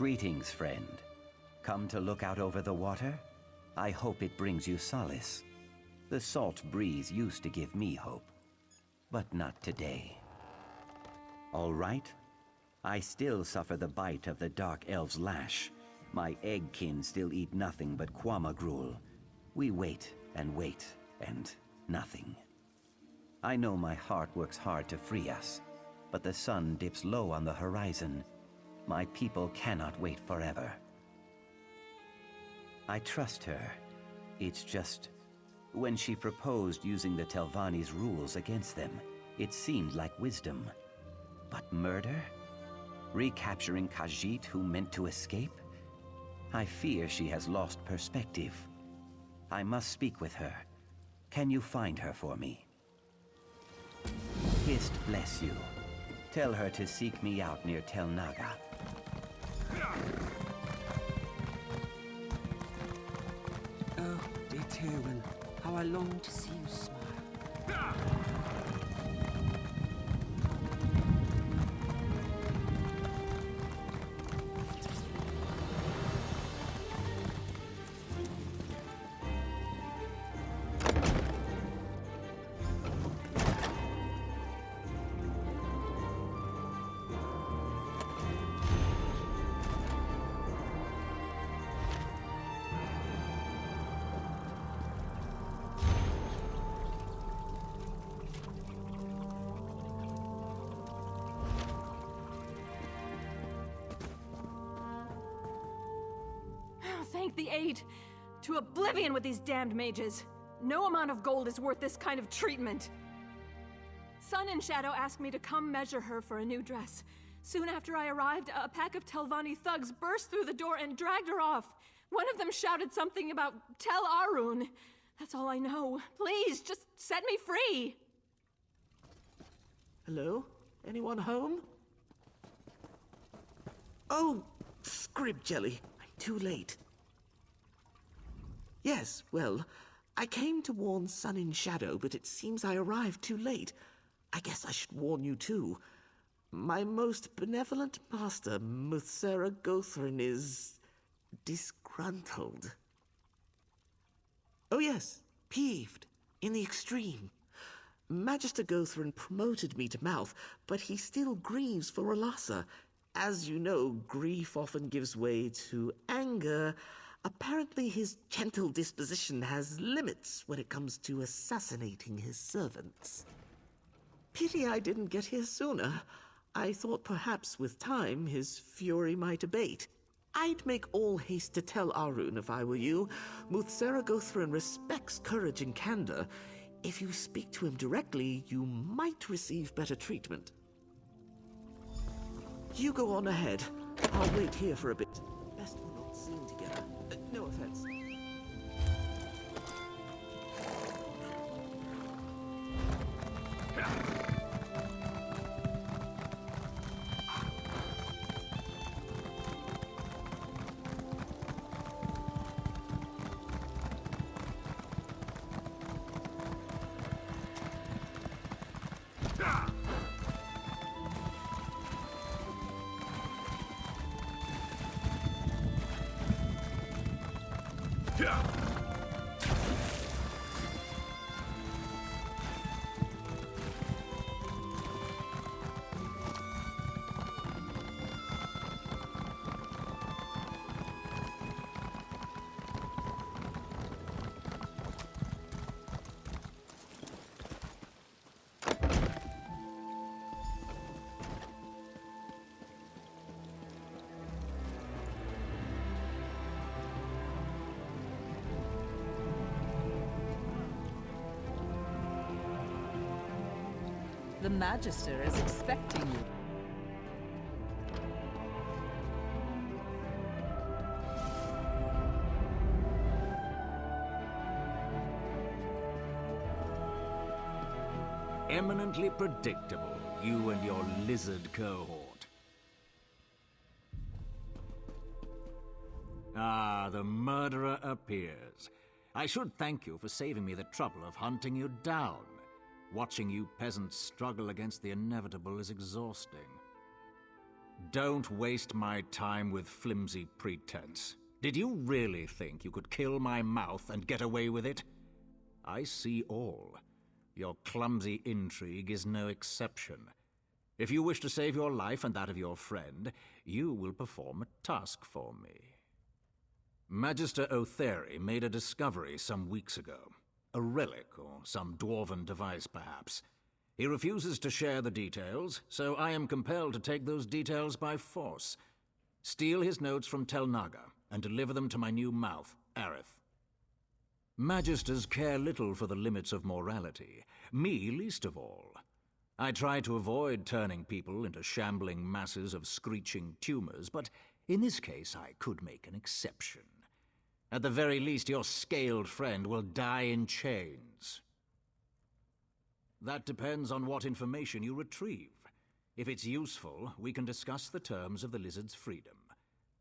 Greetings, friend. Come to look out over the water? I hope it brings you solace. The salt breeze used to give me hope, but not today. All right? I still suffer the bite of the Dark Elf's lash. My eggkin still eat nothing but Kwama gruel. We wait, and nothing. I know my heart works hard to free us, but the sun dips low on the horizon. My people cannot wait forever. I trust her. It's just, when she proposed using the Telvanni's rules against them, it seemed like wisdom. But murder? Recapturing Khajiit who meant to escape? I fear she has lost perspective. I must speak with her. Can you find her for me? Hist bless you. Tell her to seek me out near Tel Naga. Oh, dear Tywin, how I long to see you smile. Thank the aid! To oblivion with these damned mages! No amount of gold is worth this kind of treatment! Sun and Shadow asked me to come measure her for a new dress. Soon after I arrived, a pack of Telvanni thugs burst through the door and dragged her off. One of them shouted something about Tel Arun. That's all I know. Please, just set me free! Hello? Anyone home? Oh, scrib jelly. I'm too late. Yes, well, I came to warn Sun and Shadow, but it seems I arrived too late. I guess I should warn you too. My most benevolent master, Muthsera Gothrin, is disgruntled. Oh yes, peeved, in the extreme. Magister Gothrin promoted me to mouth, but he still grieves for Rolassa. As you know, grief often gives way to anger. Apparently his gentle disposition has limits when it comes to assassinating his servants. Pity I didn't get here sooner. I thought perhaps with time his fury might abate. I'd make all haste to tell Arun if I were you. Muthsera Gothrin respects courage and candor. If you speak to him directly, you might receive better treatment. You go on ahead. I'll wait here for a bit. Best we're not seen together. No offense. The Magister is expecting you. Eminently predictable, you and your lizard cohort. Ah, the murderer appears. I should thank you for saving me the trouble of hunting you down. Watching you peasants struggle against the inevitable is exhausting. Don't waste my time with flimsy pretense. Did you really think you could kill my mouth and get away with it? I see all. Your clumsy intrigue is no exception. If you wish to save your life and that of your friend, you will perform a task for me. Magister Otheri made a discovery some weeks ago. A relic, or some dwarven device, perhaps. He refuses to share the details, so I am compelled to take those details by force. Steal his notes from Tel Naga, and deliver them to my new mouth, Aerith. Magisters care little for the limits of morality, me least of all. I try to avoid turning people into shambling masses of screeching tumors, but in this case I could make an exception. At the very least, your scaled friend will die in chains. That depends on what information you retrieve. If it's useful, we can discuss the terms of the lizard's freedom.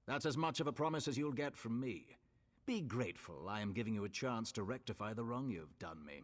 That's as much of a promise as you'll get from me. Be grateful I am giving you a chance to rectify the wrong you've done me.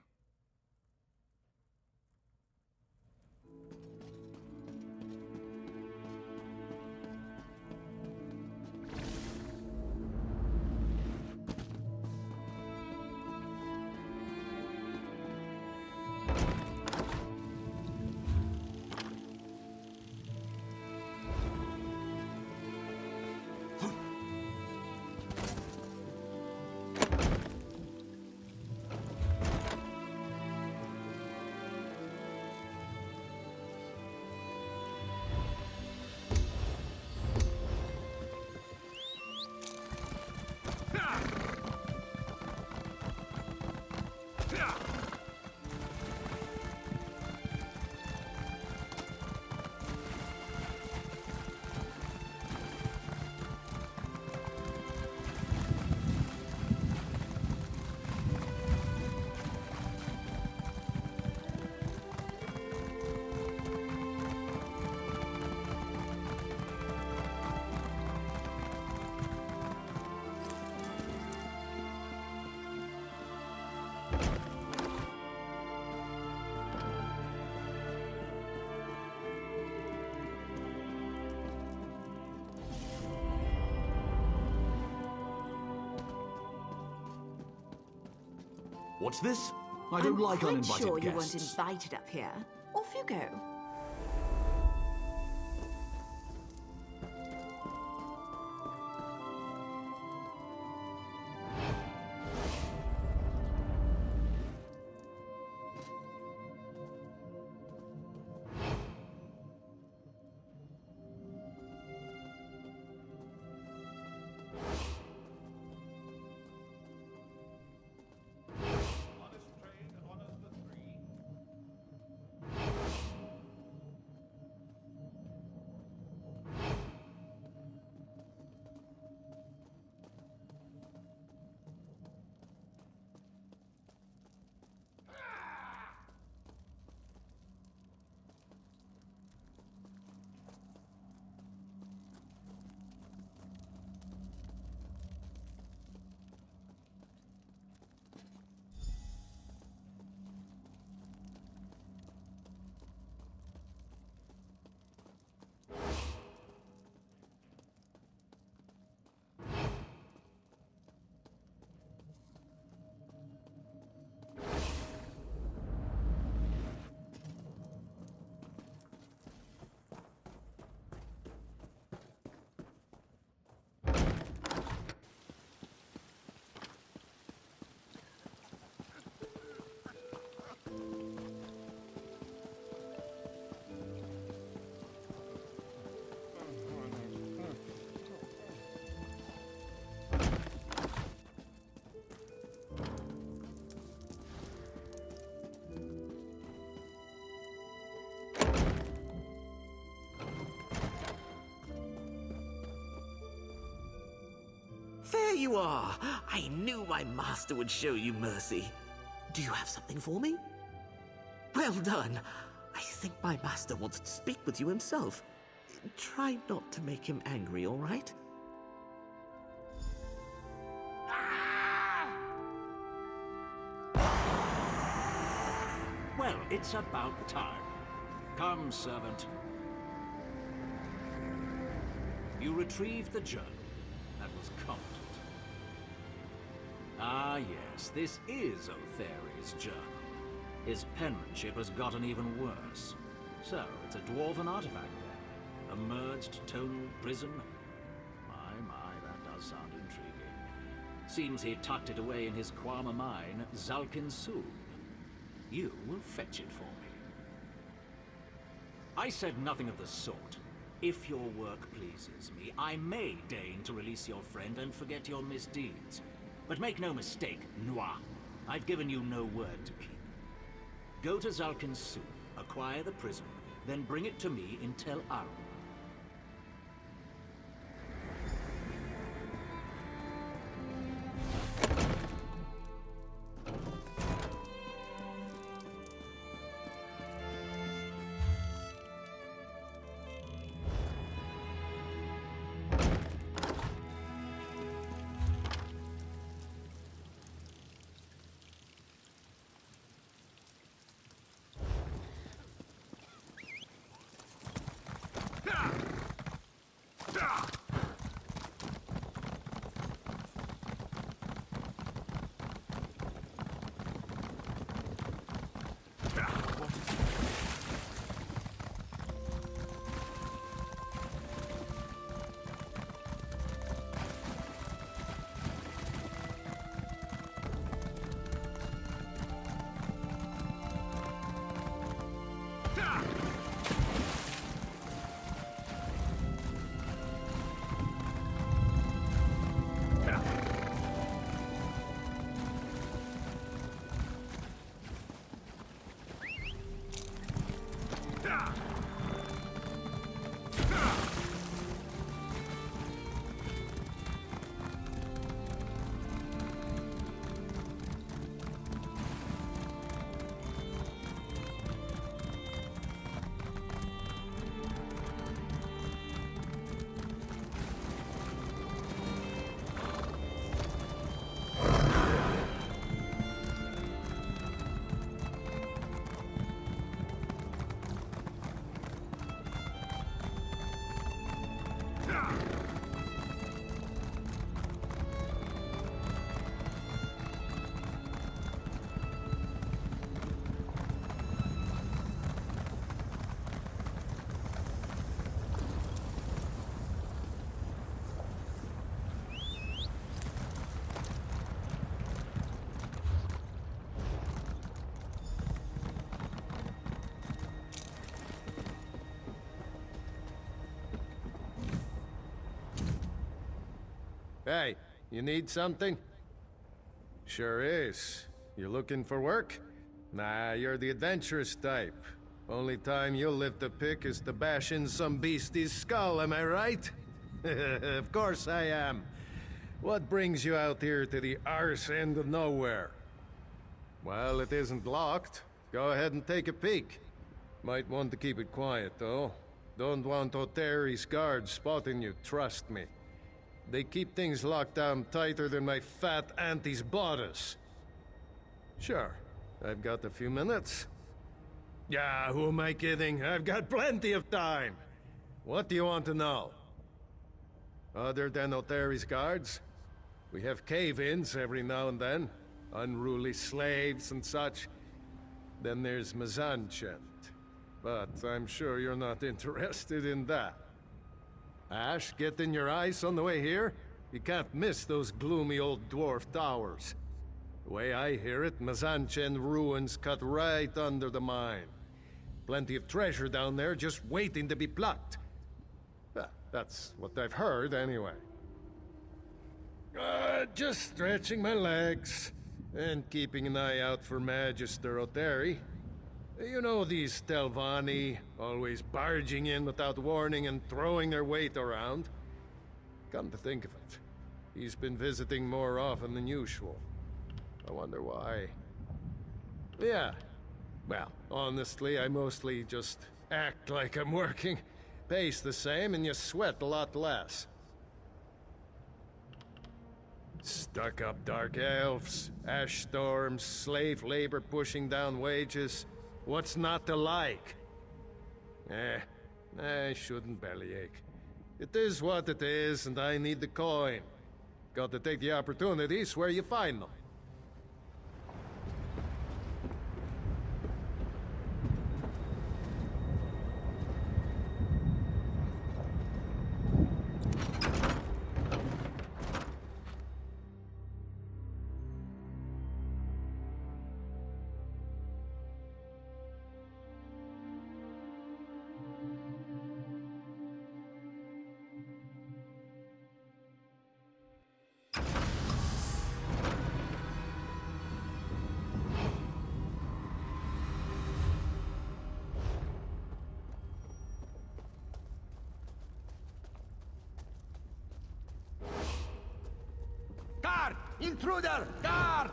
What's this? I don't like uninvited I'm quite sure guests. you weren't invited up here. Off you go. There you are! I knew my master would show you mercy. Do you have something for me? Well done. I think my master wants to speak with you himself. Try not to make him angry, all right? Well, it's about time. Come, servant. You retrieved the journal. That was competent. Ah, yes, this is Otheri's journal. His penmanship has gotten even worse. So, it's a dwarven artifact then? A merged tonal prism? My, that does sound intriguing. Seems he tucked it away in his Kwama mine, Zalkin Soon. You will fetch it for me. I said nothing of the sort. If your work pleases me, I may deign to release your friend and forget your misdeeds. But make no mistake, Noir. I've given you no word to keep. Go to Zalkin Soon, acquire the prism, then bring it to me in Tel Arum. Hey, you need something? Sure is. You looking for work? Nah, you're the adventurous type. Only time you'll lift the pick is to bash in some beastie's skull, am I right? Of course I am. What brings you out here to the arse end of nowhere? Well, it isn't locked. Go ahead and take a peek. Might want to keep it quiet, though. Don't want Otheri's guards spotting you, trust me. They keep things locked down tighter than my fat auntie's bodice. Sure, I've got a few minutes. Yeah, who am I kidding? I've got plenty of time. What do you want to know? Other than Otheri's guards, we have cave-ins every now and then. Unruly slaves and such. Then there's Mazanchent. But I'm sure you're not interested in that. Ash, get in your ice on the way here? You can't miss those gloomy old dwarf towers. The way I hear it, Mazanchen ruins cut right under the mine. Plenty of treasure down there just waiting to be plucked. That's what I've heard, anyway. Just stretching my legs. And keeping an eye out for Magister Otheri. You know these Telvanni, always barging in without warning and throwing their weight around. Come to think of it, he's been visiting more often than usual. I wonder why. Yeah, well, honestly, I mostly just act like I'm working. Pace the same and you sweat a lot less. Stuck-up dark elves, ash storms, slave labor pushing down wages. What's not to like? I shouldn't bellyache. It is what it is, and I need the coin. Got to take the opportunities where you find them. Guard! Intruder! Guard!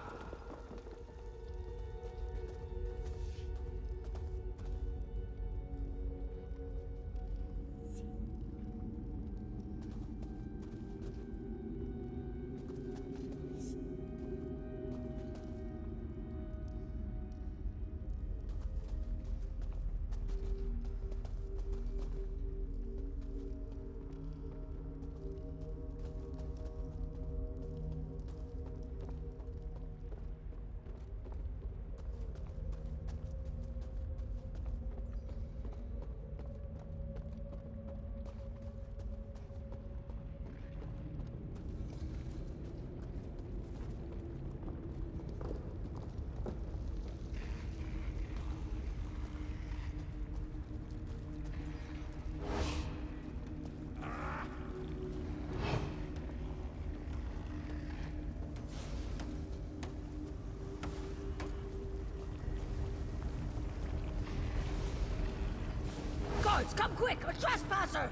Guards, come quick! A trespasser!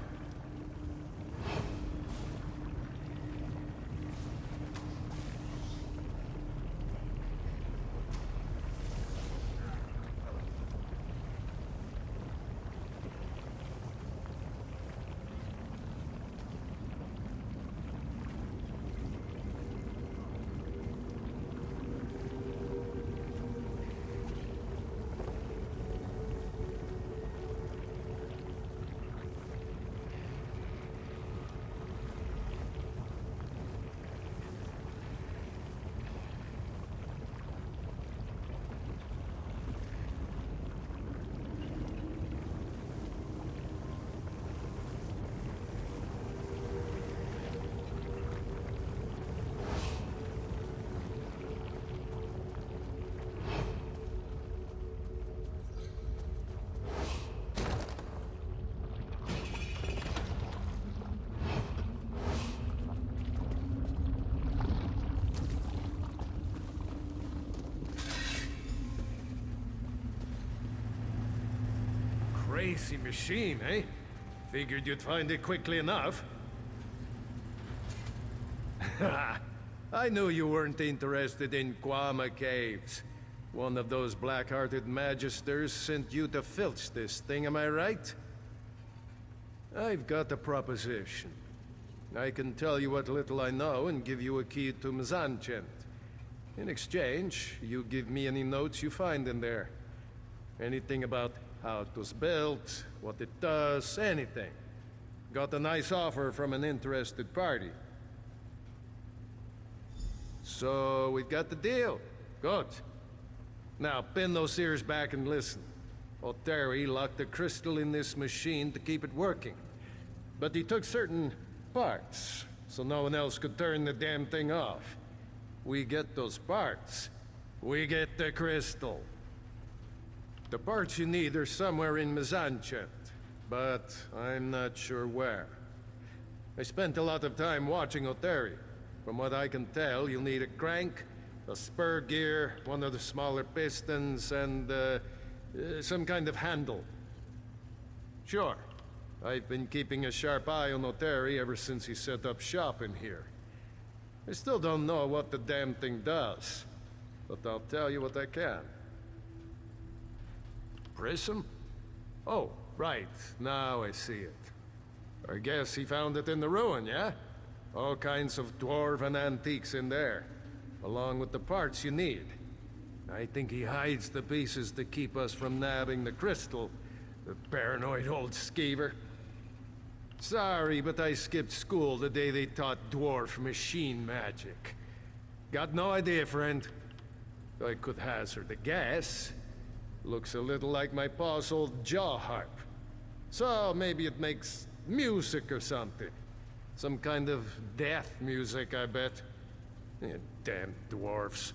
Crazy machine, eh? Figured you'd find it quickly enough. I knew you weren't interested in Kwama Caves. One of those black-hearted magisters sent you to filch this thing, am I right? I've got a proposition. I can tell you what little I know and give you a key to Mzanchent. In exchange, you give me any notes you find in there. Anything about how it was built, what it does, anything. Got a nice offer from an interested party. So, we got the deal. Good. Now, pin those ears back and listen. Oteri locked the crystal in this machine to keep it working. But he took certain parts, so no one else could turn the damn thing off. We get those parts. We get the crystal. The parts you need are somewhere in Mzanchent, but I'm not sure where. I spent a lot of time watching Oteri. From what I can tell, you'll need a crank, a spur gear, one of the smaller pistons, and some kind of handle. Sure, I've been keeping a sharp eye on Oteri ever since he set up shop in here. I still don't know what the damn thing does, but I'll tell you what I can. Prism? Oh, right. Now I see it. I guess he found it in the ruin, yeah? All kinds of dwarven antiques in there, along with the parts you need. I think he hides the pieces to keep us from nabbing the crystal, the paranoid old skeever. Sorry, but I skipped school the day they taught dwarf machine magic. Got no idea, friend. I could hazard a guess. Looks a little like my pa's old jaw harp. So maybe it makes music or something. Some kind of death music, I bet. Damn dwarfs.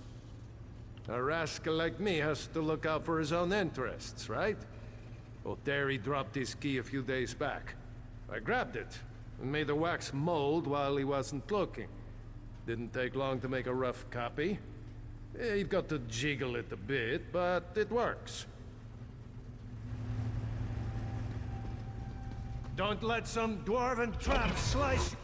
A rascal like me has to look out for his own interests, right? Well, Terry dropped his key a few days back. I grabbed it and made a wax mold while he wasn't looking. Didn't take long to make a rough copy. You've got to jiggle it a bit, but it works. Don't let some dwarven tramp slice...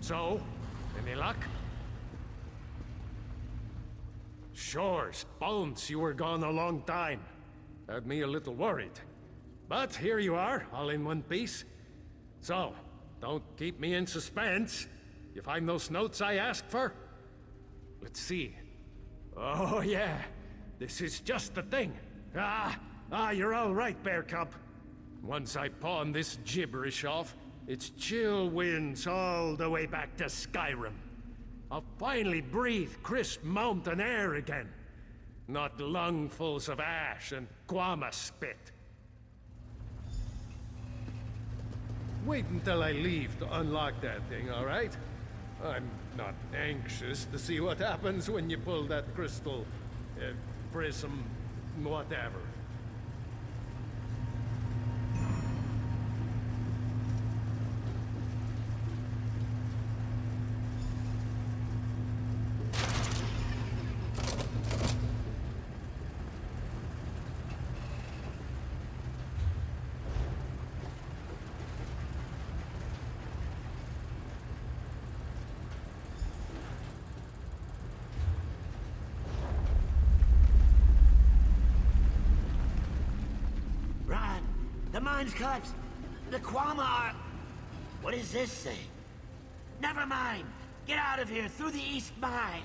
So, any luck? Sure, Bones, you were gone a long time. Had me a little worried. But here you are, all in one piece. So, don't keep me in suspense. You find those notes I asked for? Let's see. Oh, yeah. This is just the thing. You're all right, Bear Cub. Once I pawn this gibberish off, it's chill winds all the way back to Skyrim. I'll finally breathe crisp mountain air again. Not lungfuls of ash and guama spit. Wait until I leave to unlock that thing, all right? I'm not anxious to see what happens when you pull that crystal... prism... whatever. The mine's collapsed. The Kwama are... What does this say? Never mind. Get out of here, through the east mine.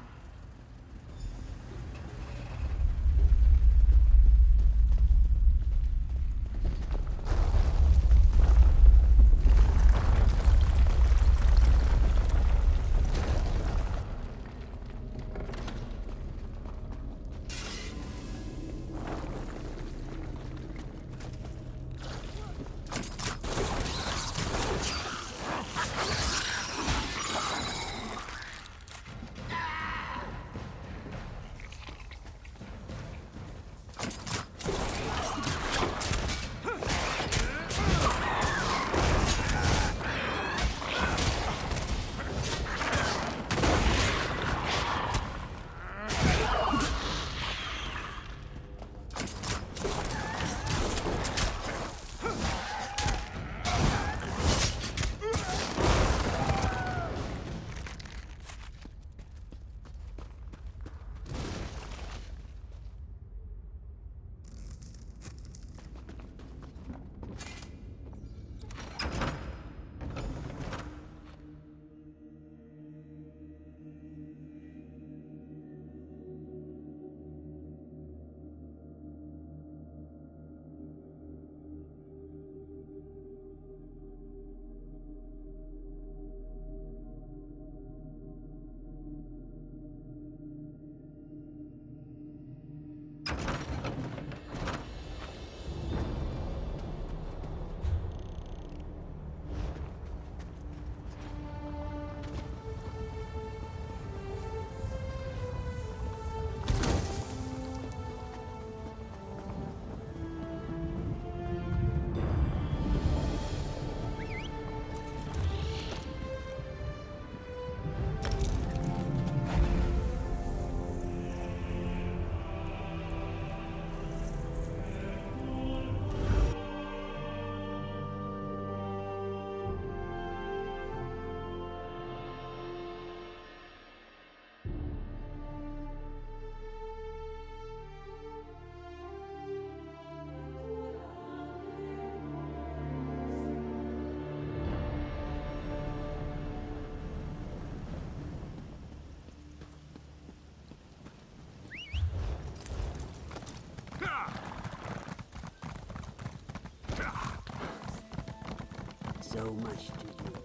So much to do.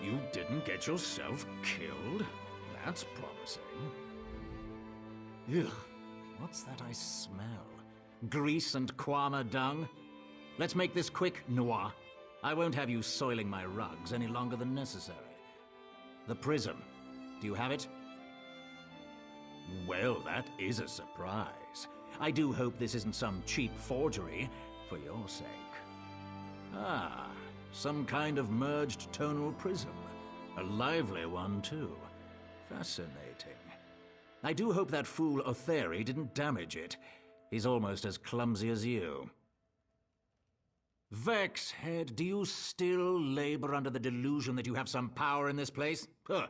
You didn't get yourself killed? That's promising. Ugh, what's that I smell? Grease and Kwama dung? Let's make this quick, Noir. I won't have you soiling my rugs any longer than necessary. The prism. Do you have it? Well, that is a surprise. I do hope this isn't some cheap forgery, for your sake. Ah, some kind of merged tonal prism. A lively one, too. Fascinating. I do hope that fool Otheri didn't damage it. He's almost as clumsy as you. Vexhead, do you still labor under the delusion that you have some power in this place? Huh,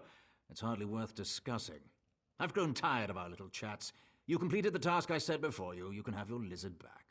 it's hardly worth discussing. I've grown tired of our little chats. You completed the task I set before you. You can have your lizard back.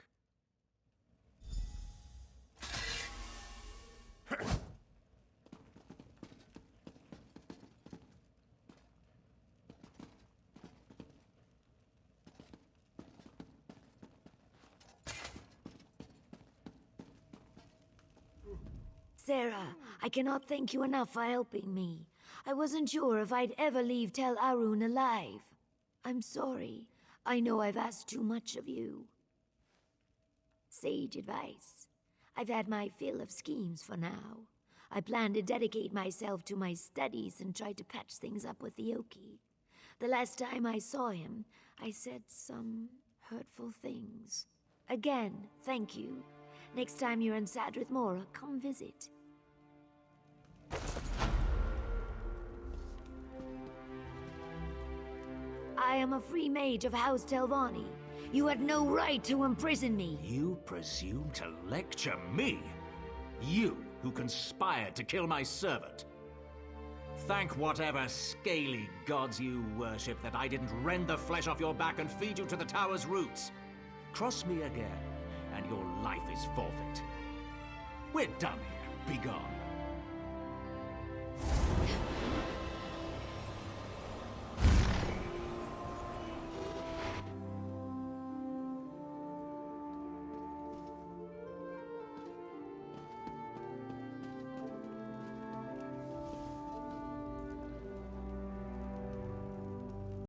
Sarah, I cannot thank you enough for helping me. I wasn't sure if I'd ever leave Tel Arun alive. I'm sorry. I know I've asked too much of you. Sage advice. I've had my fill of schemes for now. I plan to dedicate myself to my studies and try to patch things up with the Oki. The last time I saw him, I said some hurtful things. Again, thank you. Next time you're in Sadrith Mora, come visit. I am a free mage of House Telvanni. You had no right to imprison me. You presume to lecture me? You, who conspired to kill my servant. Thank whatever scaly gods you worship that I didn't rend the flesh off your back and feed you to the tower's roots. Cross me again, and your life is forfeit. We're done here. Be gone.